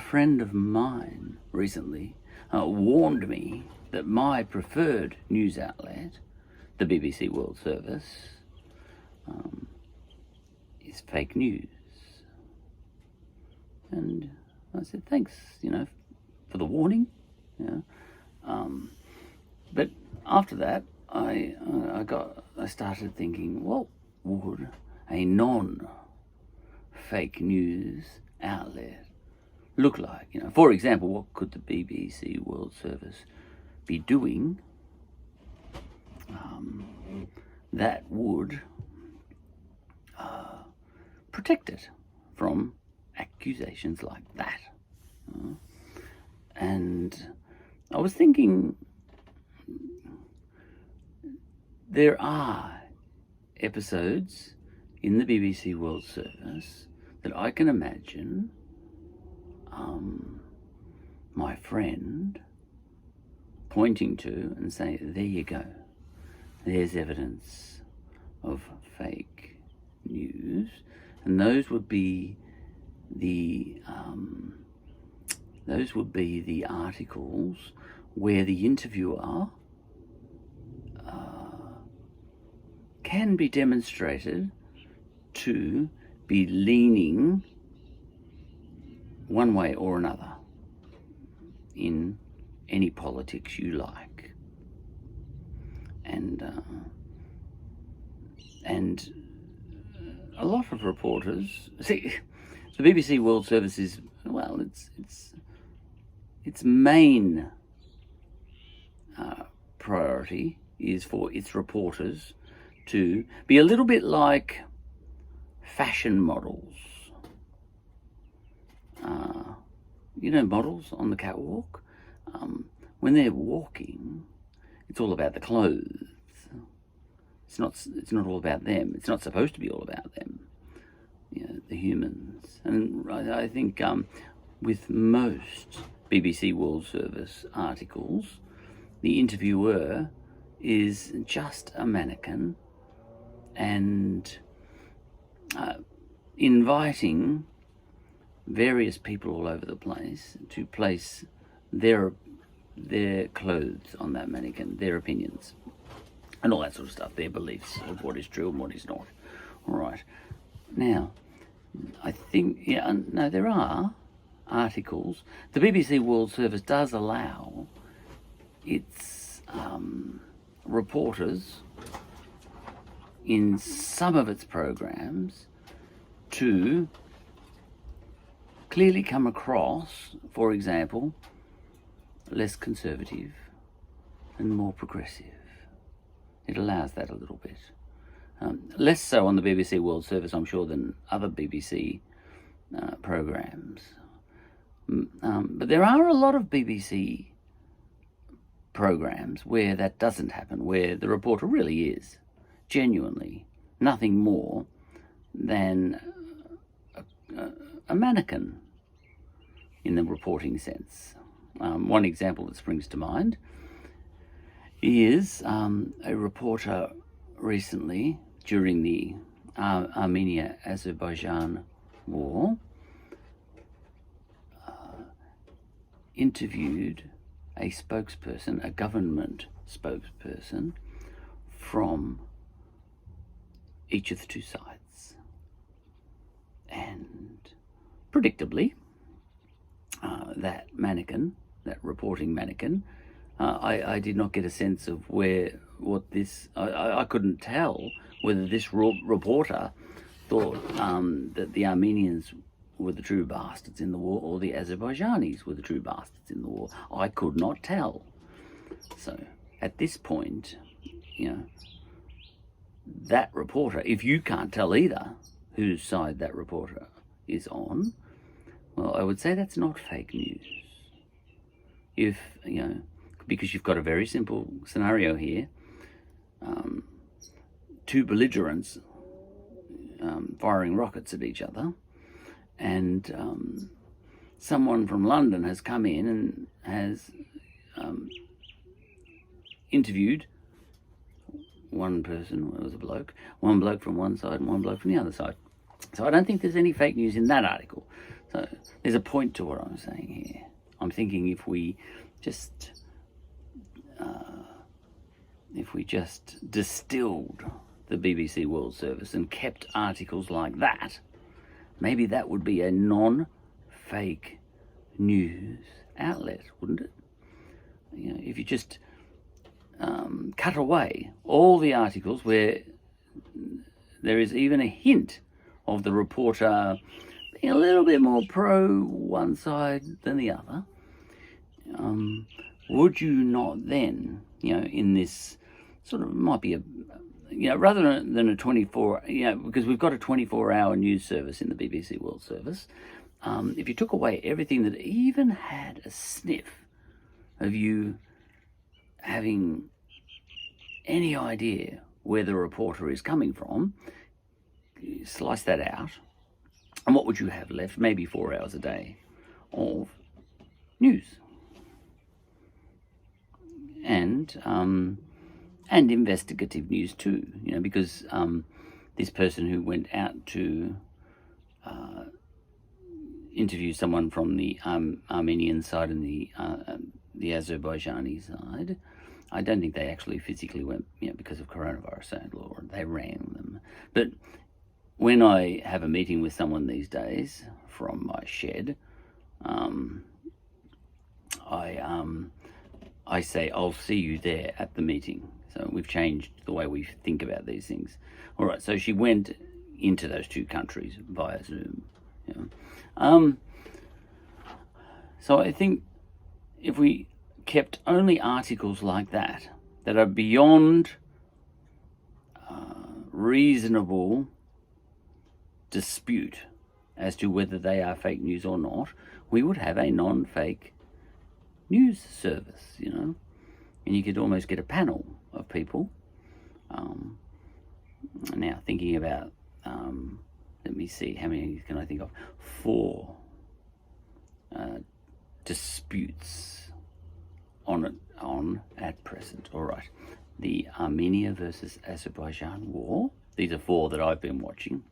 friend of mine recently warned me that my preferred news outlet, the BBC World Service, is fake news. And I said, thanks, for the warning. But after that, I started thinking, what would a non-fake news outlet look like? For example, what could the BBC World Service be doing that would protect it from accusations like that? And I was thinking, there are episodes in the BBC World Service that I can imagine my friend pointing to and saying, there you go, there's evidence of fake news. And those would be the articles where the interviewer can be demonstrated to be leaning one way or another in any politics you like. And a lot of reporters see the BBC World Service is, well, its main priority is for its reporters to be a little bit like fashion models. Models on the catwalk, when they're walking, it's all about the clothes. It's not all about them. It's not supposed to be all about them, the humans. And I think with most BBC World Service articles, the interviewer is just a mannequin and inviting various people all over the place to place their clothes on that mannequin, their opinions, and all that sort of stuff, their beliefs of what is true and what is not. All right. Now, I think, there are articles. The BBC World Service does allow its reporters in some of its programs to clearly come across, for example, less conservative and more progressive. It allows that a little bit. Less so on the BBC World Service, I'm sure, than other BBC programs. But there are a lot of BBC programs where that doesn't happen, where the reporter really is genuinely nothing more than a mannequin in the reporting sense. One example that springs to mind is a reporter recently during the Armenia-Azerbaijan war interviewed a spokesperson, a government spokesperson from each of the two sides. And predictably, that mannequin, that reporting mannequin, I did not get a sense of I couldn't tell whether this reporter thought that the Armenians were the true bastards in the war or the Azerbaijanis were the true bastards in the war. I could not tell. So at this point, that reporter, if you can't tell either whose side that reporter is on, well, I would say that's not fake news. Because you've got a very simple scenario here. Two belligerents firing rockets at each other, and someone from London has come in and has interviewed one person, it was a bloke, one bloke from one side and one bloke from the other side. So I don't think there's any fake news in that article. So there's a point to what I'm saying here. I'm thinking if we just distilled the BBC World Service and kept articles like that, maybe that would be a non-fake news outlet, wouldn't it? You know, if you just cut away all the articles where there is even a hint of the reporter being a little bit more pro one side than the other, would you not then, you know, in this sort of, might be a, you know, rather than a 24, you know, because we've got a 24-hour news service in the BBC World Service, if you took away everything that even had a sniff of you having any idea where the reporter is coming from, slice that out, and what would you have left? Maybe 4 hours a day of news. And investigative news too, you know, because this person who went out to interview someone from the Armenian side and the Azerbaijani side, I don't think they actually physically went, you know, because of coronavirus, or they rang them. But when I have a meeting with someone these days from my shed, I say, I'll see you there at the meeting. So we've changed the way we think about these things. All right, so she went into those two countries via Zoom. You know. So I think if we kept only articles like that are beyond reasonable dispute as to whether they are fake news or not, we would have a non-fake news service, you know, and you could almost get a panel of people. Now thinking about, let me see, how many can I think of? 4 disputes on at present. All right, the Armenia versus Azerbaijan war. These are 4 that I've been watching.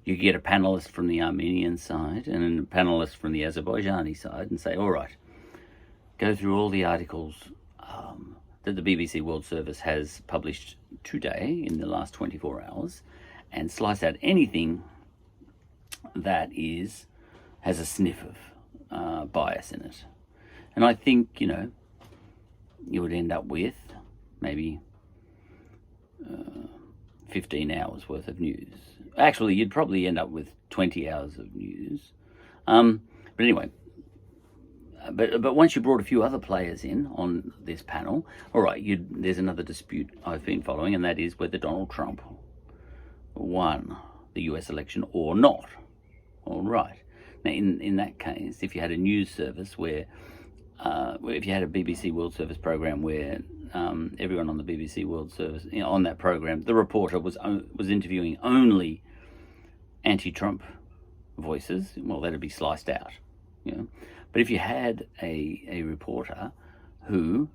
You get a panelist from the Armenian side and then a panelist from the Azerbaijani side and say, all right, go through all the articles that the BBC World Service has published today in the last 24 hours and slice out anything that has a sniff of bias in it. And I think, you know, you would end up with maybe 15 hours worth of news. Actually, you'd probably end up with 20 hours of news. But anyway, but once you brought a few other players in on this panel, all right, there's another dispute I've been following, and that is whether Donald Trump won the US election or not. All right. Now, in that case, if you had a news service where if you had a BBC World Service program where everyone on the BBC World Service, you know, on that program, the reporter was interviewing only anti-Trump voices, well, that'd be sliced out, you know. But if you had a reporter who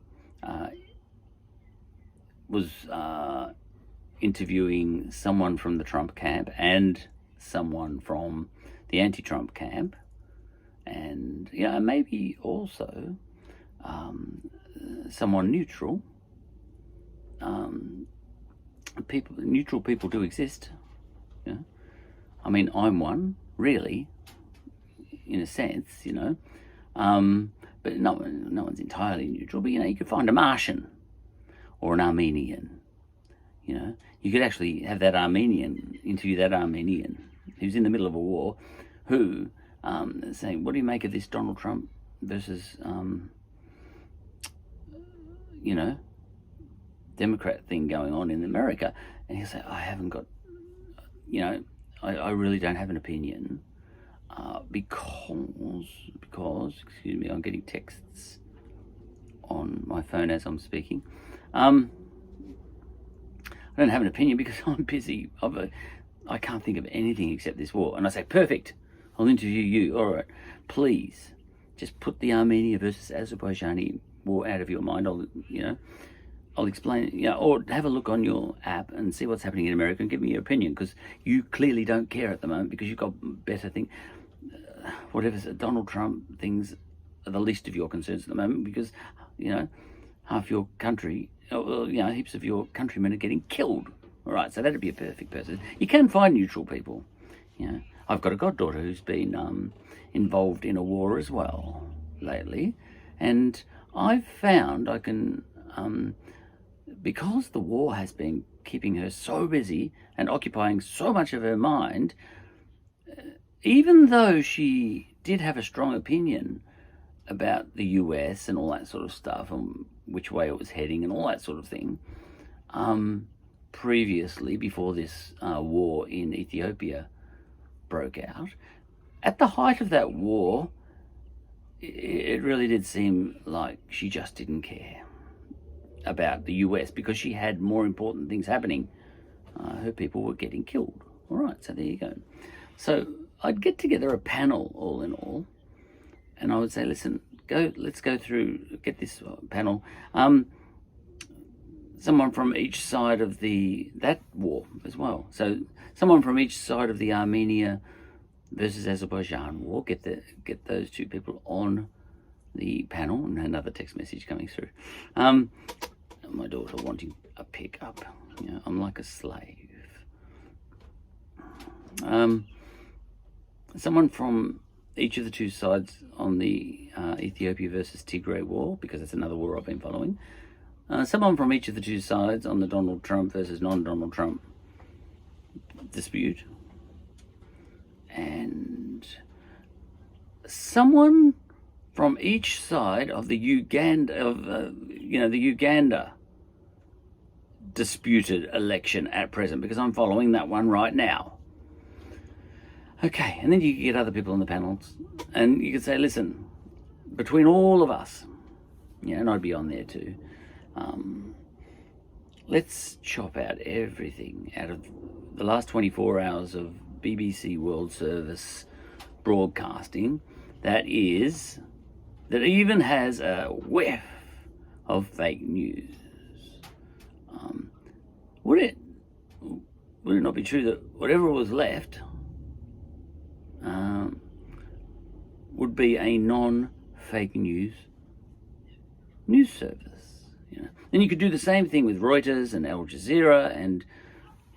was interviewing someone from the Trump camp and someone from the anti-Trump camp, and, you know, maybe also someone neutral. Neutral people do exist. You know? I mean, I'm one, really, in a sense, you know. But no one's entirely neutral. But, you know, you could find a Martian or an Armenian. You know, you could actually have that Armenian interview that Armenian who's in the middle of a war, who saying, "What do you make of this Donald Trump versus, you know, Democrat thing going on in America?" And he'll say, "I haven't got, you know, I really don't have an opinion because, excuse me, I'm getting texts on my phone as I'm speaking. I don't have an opinion because I'm busy. I can't think of anything except this war." And I say, "Perfect. I'll interview you. All right, please, just put the Armenia versus Azerbaijani war out of your mind. I'll explain, or have a look on your app and see what's happening in America and give me your opinion, because you clearly don't care at the moment because you've got better things. Whatever Donald Trump things are the least of your concerns at the moment, because half your country, heaps of your countrymen are getting killed. All right, so that'd be a perfect person. You can find neutral people. I've got a goddaughter who's been involved in a war as well lately, and I've found I can, because the war has been keeping her so busy and occupying so much of her mind, even though she did have a strong opinion about the US and all that sort of stuff and which way it was heading and all that sort of thing, previously, before this war in Ethiopia broke out, at the height of that war, it really did seem like she just didn't care about the US because she had more important things happening. Her people were getting killed. All right, so there you go. So I'd get together a panel, all in all, and I would say, listen, let's go through, get this panel. Someone from each side of that war as well. So someone from each side of the Armenia versus Azerbaijan war. Get those two people on the panel, and another text message coming through. My daughter wanting a pickup. I'm like a slave. Someone from each of the two sides on the Ethiopia versus Tigray war, because that's another war I've been following. Someone from each of the two sides on the Donald Trump versus non-Donald Trump dispute. And someone from each side of the Uganda disputed election at present, because I'm following that one right now. Okay, and then you can get other people on the panels, and you can say, listen, between all of us, and I'd be on there too, let's chop out everything out of the last 24 hours of BBC World Service broadcasting that even has a whiff of fake news. Would it not be true that whatever was left would be a non-fake news service? Then you could do the same thing with Reuters and Al Jazeera and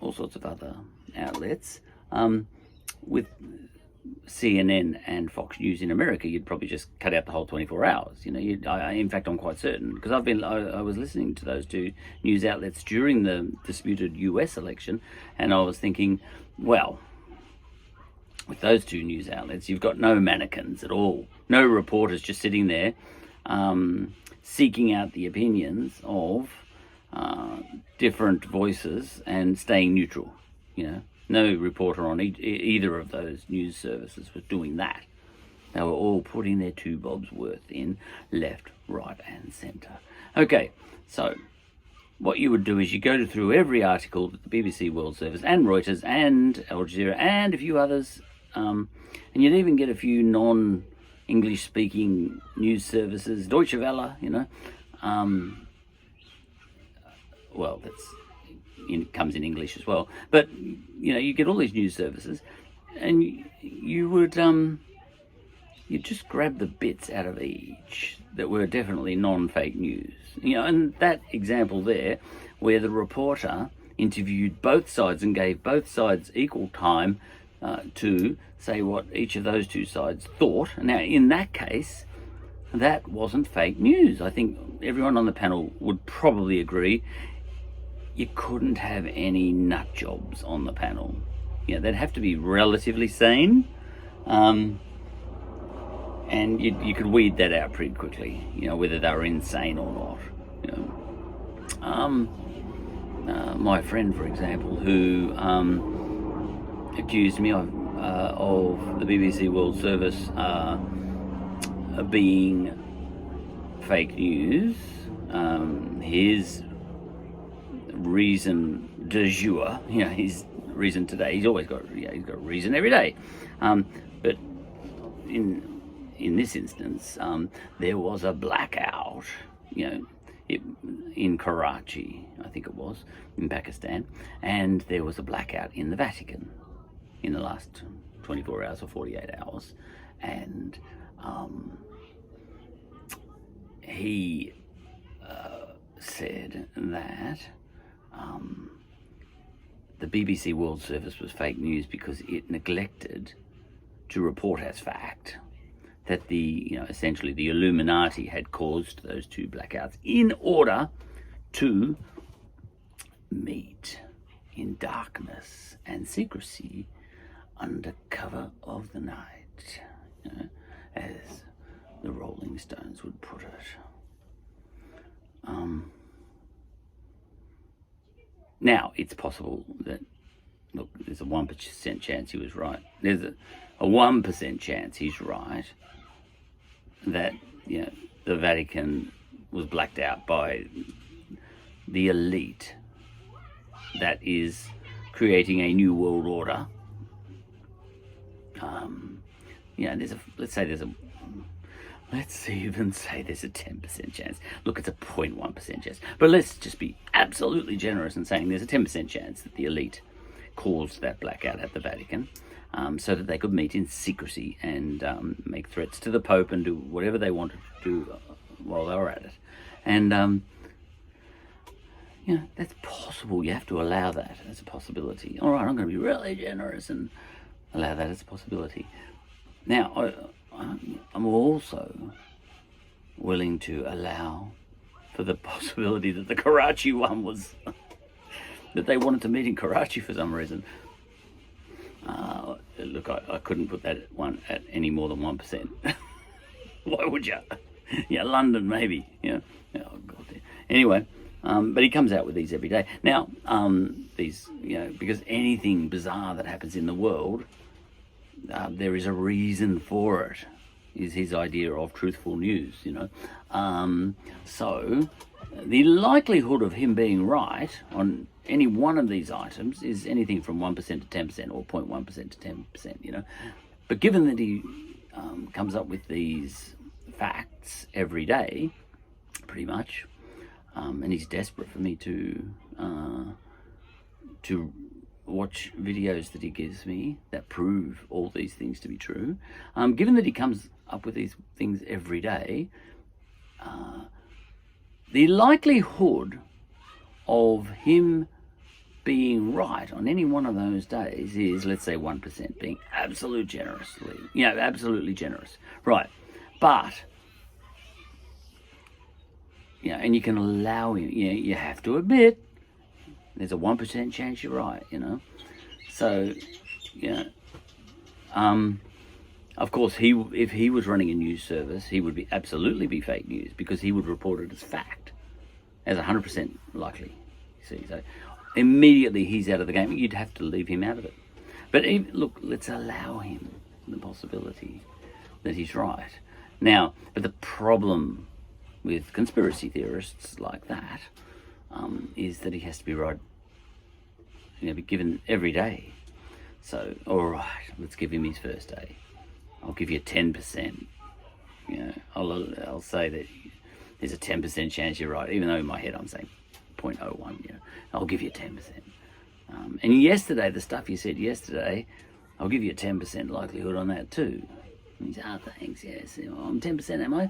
all sorts of other outlets. With CNN and Fox News in America, you'd probably just cut out the whole 24 hours. In fact, I'm quite certain, because I was listening to those two news outlets during the disputed US election, and I was thinking, well, with those two news outlets, you've got no mannequins at all, no reporters just sitting there seeking out the opinions of different voices and staying neutral. No reporter on either of those news services was doing that. They were all putting their 2 bobs worth in left, right, and centre. Okay, so what you would do is you go through every article that the BBC World Service and Reuters and Al Jazeera and a few others, and you'd even get a few non-English speaking news services, Deutsche Welle, well, it comes in English as well, but you get all these news services, and you would you just grab the bits out of each that were definitely non-fake news. And that example there, where the reporter interviewed both sides and gave both sides equal time to say what each of those two sides thought. Now, in that case, that wasn't fake news. I think everyone on the panel would probably agree. You couldn't have any nut jobs on the panel. They'd have to be relatively sane, and you could weed that out pretty quickly, whether they were insane or not. My friend, for example, who accused me of the BBC World Service being fake news, his reason du jour, his reason today, he's got reason every day, but in this instance, there was a blackout. in Karachi, I think it was, in Pakistan, and there was a blackout in the Vatican in the last 24 hours or 48 hours, and he said that the BBC World Service was fake news because it neglected to report as fact that essentially the Illuminati had caused those two blackouts in order to meet in darkness and secrecy under cover of the night, as the Rolling Stones would put it. Now, it's possible that, look, there's a 1% chance he was right. There's a 1% chance he's right that, the Vatican was blacked out by the elite that is creating a new world order. Let's even say there's a 10% chance. Look, it's a 0.1% chance. But let's just be absolutely generous in saying there's a 10% chance that the elite caused that blackout at the Vatican, so that they could meet in secrecy and make threats to the Pope and do whatever they wanted to do while they were at it. And, that's possible. You have to allow that as a possibility. All right, I'm going to be really generous and allow that as a possibility. Now, I'm also willing to allow for the possibility that the Karachi one was that they wanted to meet in Karachi for some reason. Look, I couldn't put that one at any more than 1%. Why would you? London maybe. Oh God. Anyway, but he comes out with these every day. Now, these, because anything bizarre that happens in the world, there is a reason for it, is his idea of truthful news, So the likelihood of him being right on any one of these items is anything from 1% to 10% or 0.1% to 10%, But given that he comes up with these facts every day, pretty much, and he's desperate for me to watch videos that he gives me that prove all these things to be true. Given that he comes up with these things every day, the likelihood of him being right on any one of those days is, let's say, 1%, being absolutely generous. Right. But, and you can allow him, you have to admit, there's a 1% chance you're right, So, of course, if he was running a news service, he would absolutely be fake news because he would report it as fact, as 100% likely. You see, so immediately he's out of the game. You'd have to leave him out of it. But look, let's allow him the possibility that he's right. Now, but the problem with conspiracy theorists like that is that he has to be right, be given every day. So, all right, let's give him his first day. I'll give you 10%. I'll say that there's a 10% chance you're right, even though in my head I'm saying 0.01. I'll give you 10%. And yesterday, the stuff you said yesterday, I'll give you a 10% likelihood on that too. And he said, thanks, yes. I'm 10%, am I?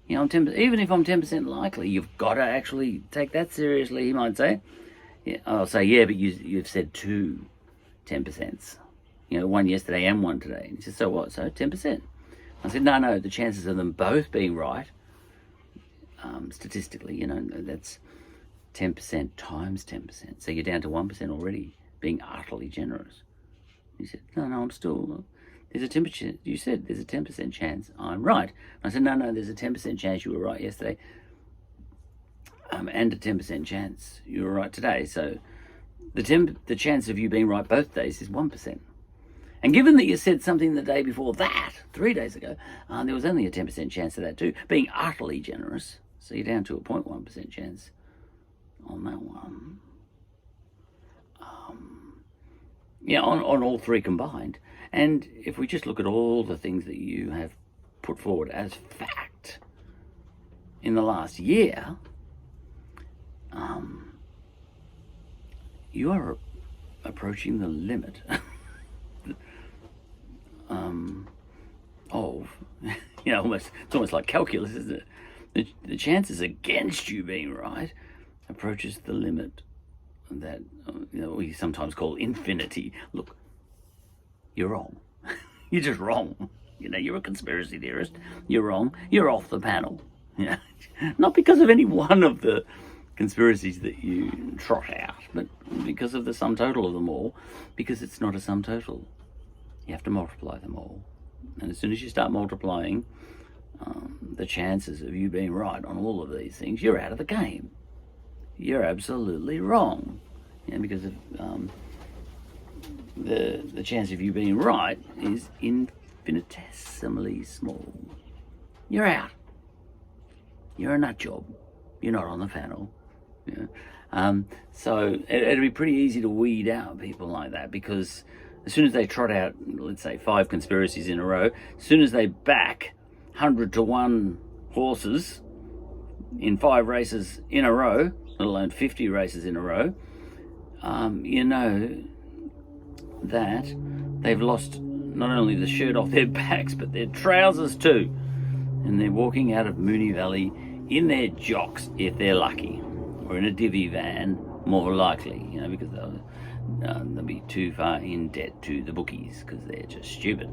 I'm 10%. Even if I'm 10% likely, you've got to actually take that seriously, he might say. I'll say, but you've said two 10%. One yesterday and one today. And he said, so what? So 10%. I said, no, the chances of them both being right, statistically, that's 10% times 10%. So you're down to 1% already, being utterly generous. He said, no, I'm still, there's a 10%, you said there's a 10% chance I'm right. I said, no, there's a 10% chance you were right yesterday, and a 10% chance you were right today. So the chance of you being right both days is 1%. And given that you said something the day before that, 3 days ago, there was only a 10% chance of that too, being utterly generous. So you're down to a 0.1% chance on that one. On all three combined. And if we just look at all the things that you have put forward as fact in the last year, you are approaching the limit of, it's almost like calculus, isn't it? The chances against you being right approaches the limit that we sometimes call infinity. Look, you're wrong. You're just wrong. You're a conspiracy theorist. You're wrong. You're off the panel. Not because of any one of the conspiracies that you trot out, but because of the sum total of them all, because it's not a sum total. You have to multiply them all. And as soon as you start multiplying the chances of you being right on all of these things, you're out of the game. You're absolutely wrong. Because of, the chance of you being right is infinitesimally small. You're out. You're a nut job. You're not on the panel. So it'd be pretty easy to weed out people like that, because as soon as they trot out, let's say, 5 conspiracies in a row, as soon as they back 100-to-1 horses in 5 races in a row, let alone 50 races in a row, you know that they've lost not only the shirt off their backs, but their trousers too. And they're walking out of Moonee Valley in their jocks, if they're lucky, or in a divvy van, more likely, because they'll be too far in debt to the bookies, because they're just stupid.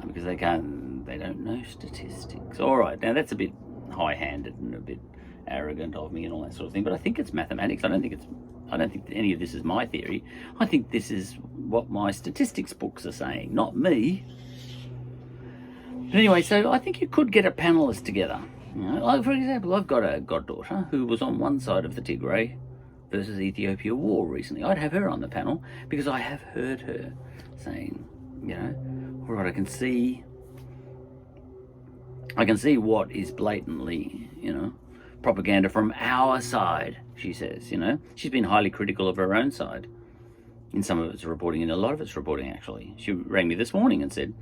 Because they don't know statistics. All right, now that's a bit high-handed and a bit arrogant of me and all that sort of thing, but I think it's mathematics. I don't think any of this is my theory. I think this is what my statistics books are saying, not me. But anyway, so I think you could get a panelist together. Like, for example, I've got a goddaughter who was on one side of the Tigray versus Ethiopia war recently. I'd have her on the panel because I have heard her saying, all right, I can see what is blatantly, propaganda from our side, she says, She's been highly critical of her own side in some of its reporting, in a lot of its reporting, actually. She rang me this morning and said,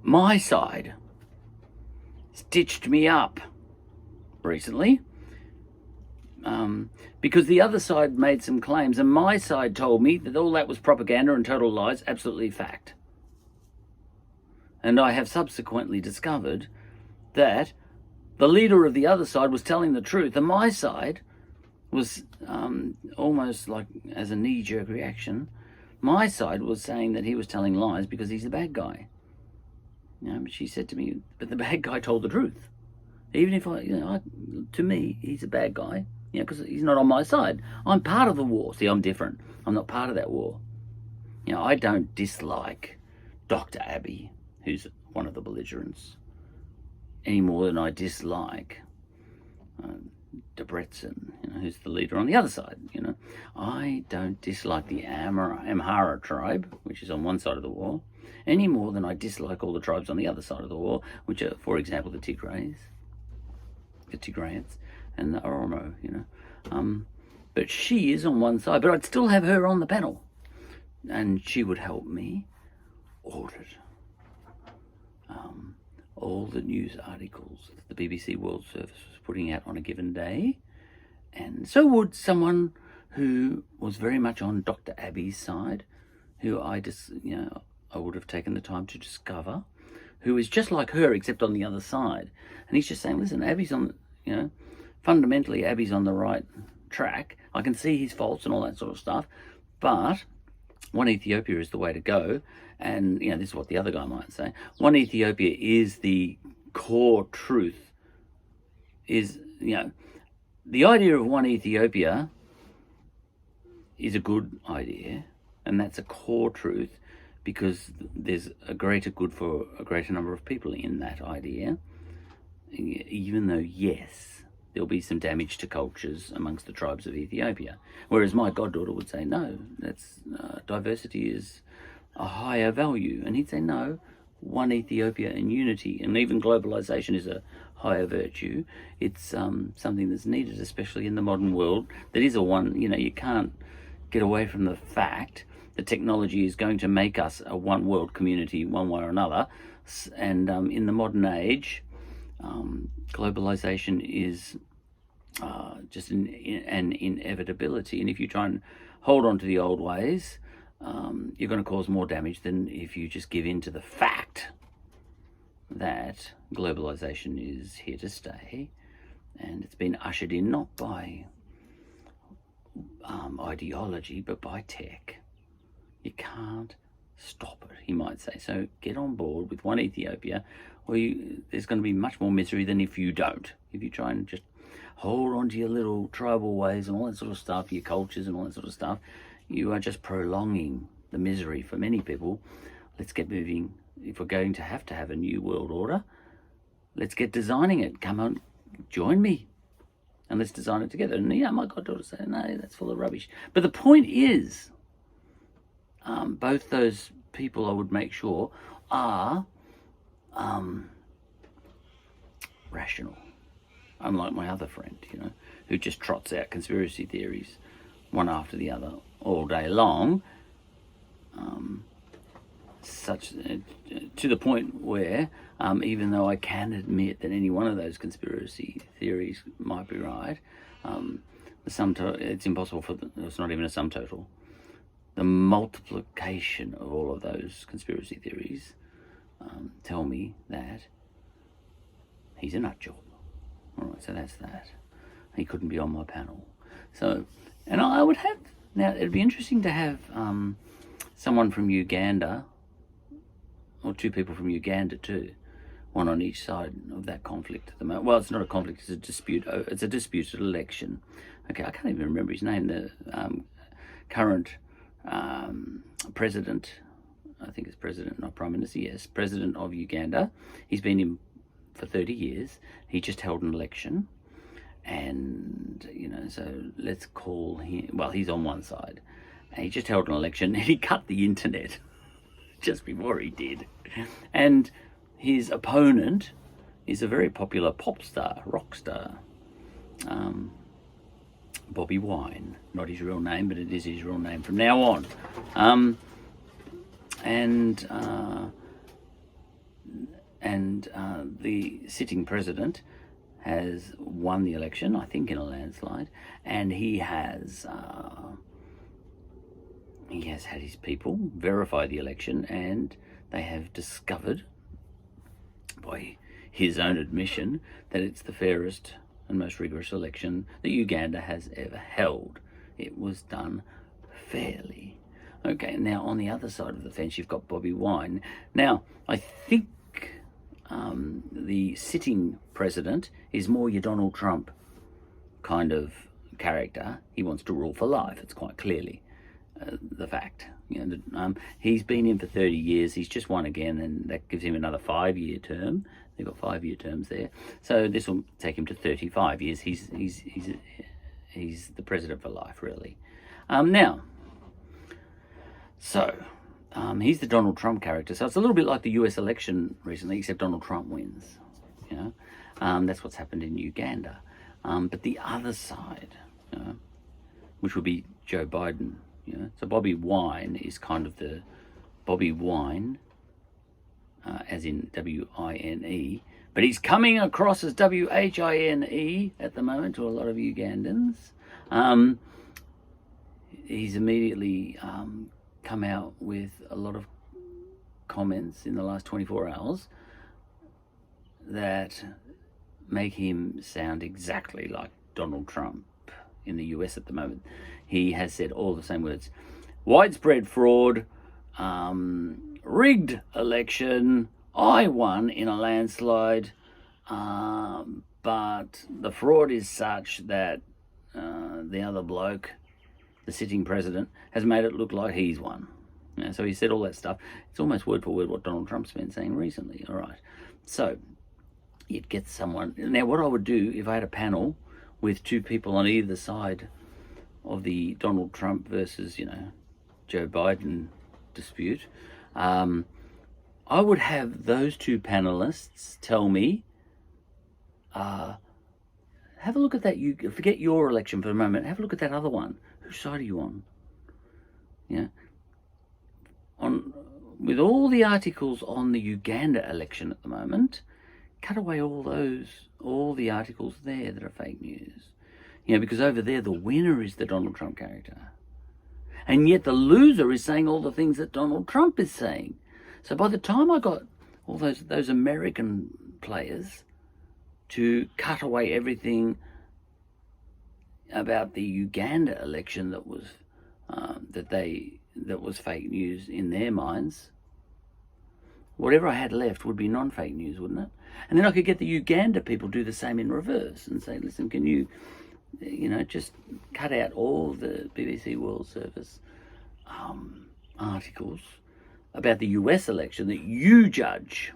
my side stitched me up recently because the other side made some claims and my side told me that all that was propaganda and total lies, absolutely fact. And I have subsequently discovered that the leader of the other side was telling the truth, and my side was almost like as a knee-jerk reaction, my side was saying that he was telling lies because he's a bad guy. But she said to me, but the bad guy told the truth. Even if to me, he's a bad guy, because he's not on my side. I'm part of the war. See, I'm different. I'm not part of that war. I don't dislike Dr. Abiy, who's one of the belligerents, any more than I dislike Debretsion, who's the leader on the other side. I don't dislike the Amhara tribe, which is on one side of the war, any more than I dislike all the tribes on the other side of the war, which are, for example, the Tigrayans, and the Oromo, But she is on one side, but I'd still have her on the panel, and she would help me audit all the news articles that the BBC World Service was putting out on a given day, and so would someone who was very much on Dr. Abiy's side, who I would have taken the time to discover, who is just like her except on the other side. And he's just saying, listen, Abiy's on, fundamentally Abiy's on the right track. I can see his faults and all that sort of stuff, but One Ethiopia is the way to go. And, this is what the other guy might say. One Ethiopia is the core truth. The idea of One Ethiopia is a good idea, and that's a core truth, because there's a greater good for a greater number of people in that idea, even though, yes, there'll be some damage to cultures amongst the tribes of Ethiopia. Whereas my goddaughter would say, no, that's diversity is a higher value. And he'd say, no, one Ethiopia and unity, and even globalization is a higher virtue. It's something that's needed, especially in the modern world. That is a one, you can't get away from the fact that technology is going to make us a one world community one way or another. And in the modern age, globalization is just an inevitability. And if you try and hold on to the old ways, you're going to cause more damage than if you just give in to the fact that globalization is here to stay, and it's been ushered in not by ideology but by tech. You can't stop it, he might say. So get on board with One Ethiopia, or there's going to be much more misery than if you don't. If you try and just hold on to your little tribal ways and all that sort of stuff, your cultures and all that sort of stuff, you are just prolonging the misery for many people. Let's get moving. If we're going to have a new world order, let's get designing it. Come on, join me, and let's design it together. And yeah, my goddaughter say, no, that's full of rubbish. But the point is, both those people, I would make sure, are rational. Unlike my other friend, who just trots out conspiracy theories one after the other all day long, to the point where, even though I can admit that any one of those conspiracy theories might be right, it's impossible it's not even a sum total. The multiplication of all of those conspiracy theories tell me that he's a nut job. All right, so that's that. He couldn't be on my panel. So, and I would have, now it'd be interesting to have someone from Uganda, or two people from Uganda too, one on each side of that conflict at the moment. Well, it's not a conflict, it's a dispute. It's a disputed election. Okay, I can't even remember his name. The current president, I think it's president, not prime minister, yes, president of Uganda. He's been in for 30 years. He just held an election. And, so let's call him, well, he's on one side. And he just held an election and he cut the internet just before he did. And his opponent is a very popular pop star, rock star, Bobby Wine. Not his real name, but it is his real name from now on. The sitting president has won the election, I think in a landslide, and he has had his people verify the election, and they have discovered, by his own admission, that it's the fairest and most rigorous election that Uganda has ever held. It was done fairly. Okay, now on the other side of the fence, you've got Bobby Wine. Now, I think the sitting president is more your Donald Trump kind of character. He wants to rule for life. It's quite clearly the fact. He's been in for 30 years. He's just won again, and that gives him another 5-year term. They've got 5-year terms there. So this will take him to 35 years. He's the president for life, really. He's the Donald Trump character. So it's a little bit like the US election recently, except Donald Trump wins. That's what's happened in Uganda. But the other side, which would be Joe Biden, so Bobby Wine is kind of the Bobby Wine, as in W-I-N-E, but he's coming across as W-H-I-N-E at the moment to a lot of Ugandans. He's immediately come out with a lot of comments in the last 24 hours that make him sound exactly like Donald Trump in the US at the moment. He has said all the same words: widespread fraud, rigged election, I won in a landslide, but the fraud is such that the other bloke, the sitting president, has made it look like he's won. So he said all that stuff. It's almost word for word what Donald Trump's been saying recently. All right. So you'd get someone. Now, what I would do if I had a panel with two people on either side of the Donald Trump versus, Joe Biden dispute, I would have those two panelists tell me, have a look at that. You forget your election for a moment. Have a look at that other one. Whose side are you on? With all the articles on the Uganda election at the moment, cut away all the articles there that are fake news. because over there the winner is the Donald Trump character. And yet the loser is saying all the things that Donald Trump is saying. So by the time I got all those American players to cut away everything about the Uganda election that was that was fake news in their minds, whatever I had left would be non-fake news, wouldn't it? And then I could get the Uganda people do the same in reverse and say, listen, can you just cut out all the BBC World Service articles about the US election that you judge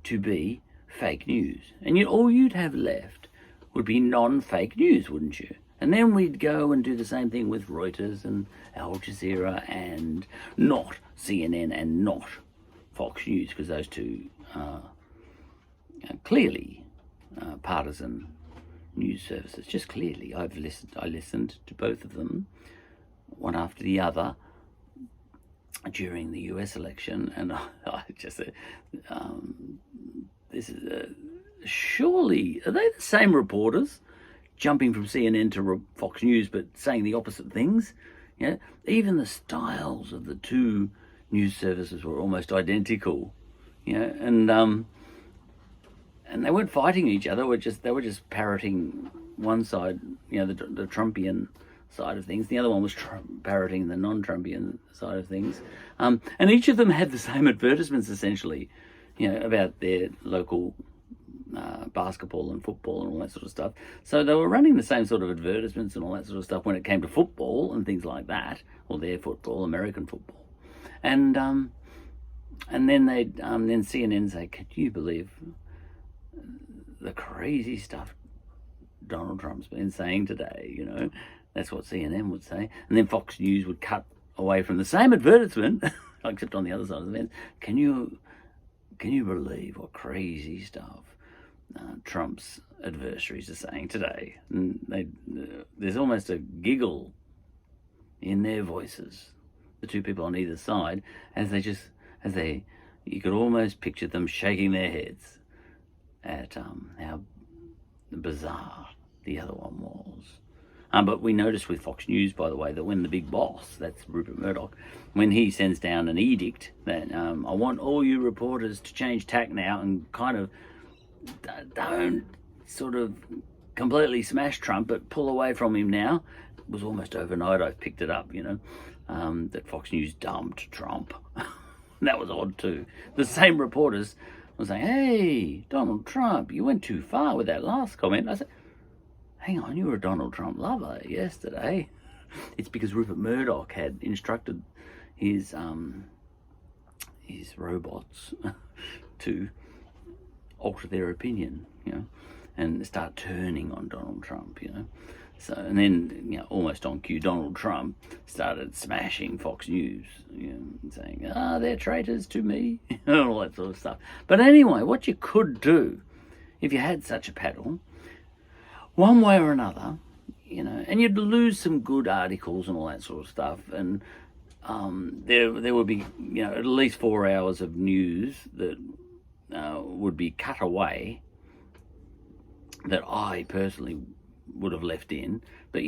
to be fake news. And all you'd have left would be non-fake news, wouldn't you? And then we'd go and do the same thing with Reuters and Al Jazeera and not CNN and not Fox News, because those two are clearly partisan news services. Just clearly, I listened to both of them, one after the other, during the US election, and I just said, this is surely, are they the same reporters jumping from CNN to Fox News but saying the opposite things? Even the styles of the two news services were almost identical, and they weren't fighting each other. They were just parroting one side, the Trumpian side of things. The other one was parroting the non-Trumpian side of things, and each of them had the same advertisements essentially, about their local basketball and football and all that sort of stuff. So they were running the same sort of advertisements and all that sort of stuff when it came to football and things like that, or their football, American football, and then they'd then CNN say, "Can you believe the crazy stuff Donald Trump's been saying today?" That's what CNN would say. And then Fox News would cut away from the same advertisement, except on the other side of the fence. Can you believe what crazy stuff Trump's adversaries are saying today? And there's almost a giggle in their voices, the two people on either side, you could almost picture them shaking their heads at how bizarre the other one was. But we noticed with Fox News, by the way, that when the big boss, that's Rupert Murdoch, when he sends down an edict that I want all you reporters to change tack now and kind of don't sort of completely smash Trump, but pull away from him now. It was almost overnight I picked it up, that Fox News dumped Trump. That was odd too. The same reporters were saying, "Hey, Donald Trump, you went too far with that last comment." I said, "Hang on, you were a Donald Trump lover yesterday." It's because Rupert Murdoch had instructed his robots to alter their opinion, and start turning on Donald Trump, So, and then, almost on cue, Donald Trump started smashing Fox News, and saying, they're traitors to me, and all that sort of stuff. But anyway, what you could do, if you had such a paddle, one way or another, and you'd lose some good articles and all that sort of stuff, and there would be, at least 4 hours of news that would be cut away that I personally would have left in. But,